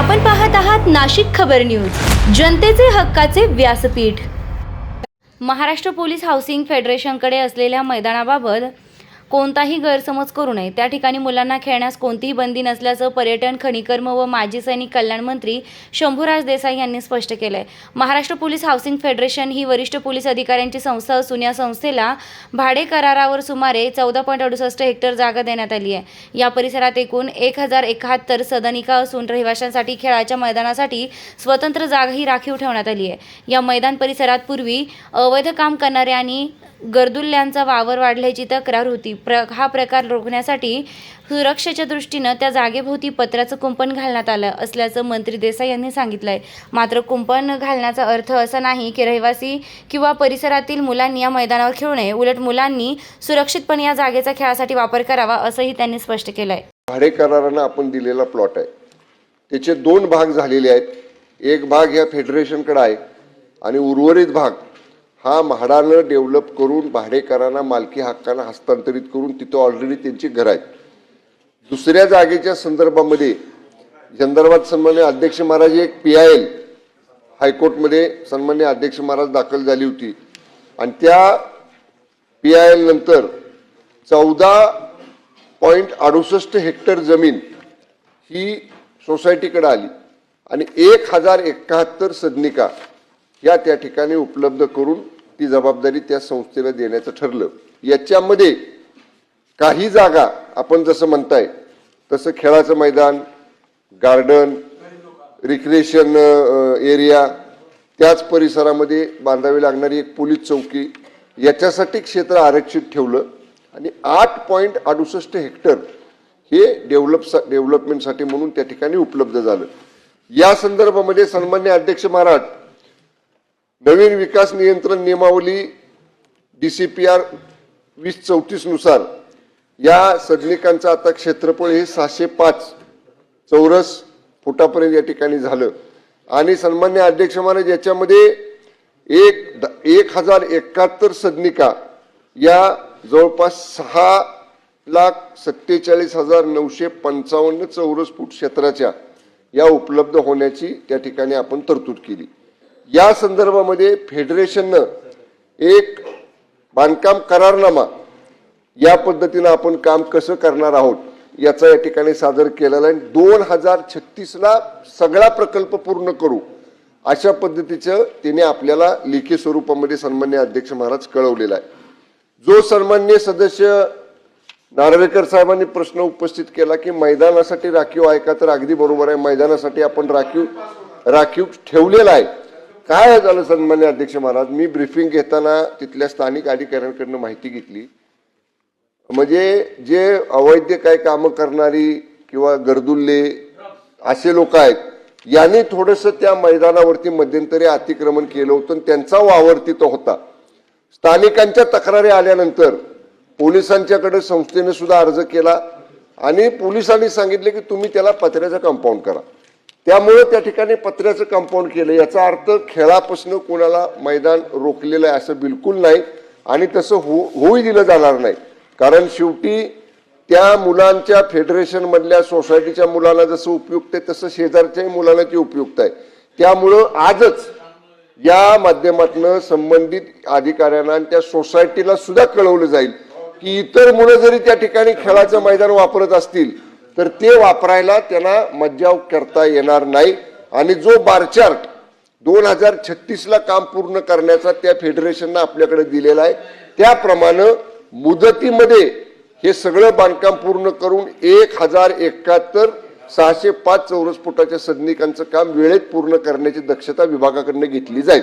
आपण पाहत आहात नाशिक खबर न्यूज, जनतेचे हक्काचे व्यासपीठ। महाराष्ट्र पोलीस हाऊसिंग फेडरेशनकडे असलेल्या मैदानाबाबत कोणताही गैरसमज करू नये। त्या ठिकाणी मुलांना खेळण्यास कोणतीही बंदी नसल्याचं पर्यटन, खनिकर्म व माजी सैनिक कल्याण मंत्री शंभूराज देसाई यांनी स्पष्ट केलंय। महाराष्ट्र पोलीस हाऊसिंग फेडरेशन ही वरिष्ठ पोलीस अधिकाऱ्यांची संस्था असून या संस्थेला भाडे करारावर सुमारे 14.68 हेक्टर जागा देण्यात आली आहे। या परिसरात एकूण 1071 सदनिका असून रहिवाशांसाठी खेळाच्या मैदानासाठी स्वतंत्र जागाही राखीव ठेवण्यात आली आहे। या मैदान परिसरात पूर्वी अवैध काम करणारे आणि गर्दुल्ल्यांचा वावर वाढल्याची तक्रार होती। हा प्रकार रोखण्यासाठी सुरक्षेच्या दृष्टीने त्या जागेभोवती पत्र्याचं कुंपण घालण्यात आलं असल्याचं मंत्री देसाई यांनी सांगितलंय। मात्र कुंपण घालण्याचा अर्थ असा नाही की रहिवासी किंवा परिसरातील मुलांनी या मैदानावर खेळू नये, उलट मुलांनी सुरक्षितपणे या जागेचा खेळासाठी वापर करावा असंही त्यांनी स्पष्ट केलंय। भाडे कराराने आपण दिलेला प्लॉट आहे, त्याचे 2 भाग झालेले आहेत। एक भाग या फेडरेशनकडे आहे आणि उर्वरित भाग हा म्हाडानं डेव्हलप करून भाडेकरांना मालकी हक्काने हस्तांतरित करून तिथं ऑलरेडी त्यांची घर आहेत। दुसऱ्या जागेच्या संदर्भामध्ये सन्माननीय अध्यक्ष महाराज एक PIL हायकोर्टमध्ये सन्माननीय अध्यक्ष महाराज दाखल झाली होती आणि त्या PIL नंतर 14.68 हेक्टर जमीन ही सोसायटीकडे आली आणि 1071 सदनिका या त्या ठिकाणी उपलब्ध करून ती जबाबदारी त्या संस्थेला देण्याचं ठरलं। याच्यामध्ये काही जागा आपण जसं म्हणताय तसं खेळाचं मैदान, गार्डन, रिक्रिएशन एरिया, त्याच परिसरामध्ये बांधावी लागणारी एक पोलीस चौकी याच्यासाठी क्षेत्र आरक्षित ठेवलं आणि 8.68 हेक्टर हे डेव्हलपमेंटसाठी म्हणून त्या ठिकाणी उपलब्ध झालं। या संदर्भामध्ये सन्माननीय अध्यक्ष महाराज नवीन विकास नियंत्रण नियमावली DCPR 2034 नुसार या सदनिकांचं आता क्षेत्रफळ हे 605 चौरस फुटापर्यंत या ठिकाणी झालं आणि सन्माननीय अध्यक्ष महाराज याच्यामध्ये 1071 सदनिका या जवळपास 6,47,955 चौरस फूट क्षेत्राच्या या उपलब्ध होण्याची त्या ठिकाणी आपण तरतूद केली। या संदर्भामध्ये फेडरेशननं एक बांधकाम करारनामा या पद्धतीने आपण काम कसं करणार आहोत याचा या ठिकाणी सादर केलेला आहे। 2036ला सगळा प्रकल्प पूर्ण करू अशा पद्धतीचं तिने आपल्याला लेखी स्वरूपामध्ये सन्माननीय अध्यक्ष महाराज कळवलेला आहे। जो सन्माननीय सदस्य नार्वेकर साहेबांनी प्रश्न उपस्थित केला की मैदानासाठी राखीव आहे का, तर अगदी बरोबर आहे, मैदानासाठी आपण राखीव ठेवलेला आहे। काय झालं सन्माननीय अध्यक्ष महाराज, मी ब्रीफिंग घेताना तिथल्या स्थानिक अधिकाऱ्यांकडून माहिती घेतली, म्हणजे जे अवैध काय कामं करणारी किंवा गर्दुल्ले असे लोक आहेत यांनी थोडंसं त्या मैदानावरती मध्यंतरी अतिक्रमण केलं होतं आणि त्यांचा वावर तिथं होता। स्थानिकांच्या तक्रारी आल्यानंतर पोलिसांच्याकडे संस्थेने सुद्धा अर्ज केला आणि पोलिसांनी सांगितले की तुम्ही त्याला पत्र्याचं कंपाऊंड करा। त्यामुळे त्या ठिकाणी पत्र्याचं कंपाऊंड केलं। याचा अर्थ खेळापासून कोणाला मैदान रोखलेलं आहे असं बिलकुल नाही आणि तसं होऊ दिलं जाणार नाही, कारण शेवटी त्या मुलांच्या फेडरेशन मधल्या सोसायटीच्या मुलांना जसं उपयुक्त आहे तसं शेजारच्याही मुलांना ते उपयुक्त आहे। त्यामुळं आजच या माध्यमातून संबंधित अधिकाऱ्यांना आणि त्या सोसायटीला सुद्धा कळवलं जाईल की इतर मुलं जरी त्या ठिकाणी खेळाचं मैदान वापरत असतील तर ते वापरायला त्यांना मज्जाव करता येणार नाही आणि जो बारचार्ट 2036ला काम पूर्ण करण्याचा त्या फेडरेशननं आपल्याकडे दिलेला आहे त्याप्रमाणे मुदतीमध्ये हे सगळं बांधकाम पूर्ण करून 1071 605 चौरस फुटाच्या सदनिकांचं काम वेळेत पूर्ण करण्याची दक्षता विभागाकडून घेतली जाईल।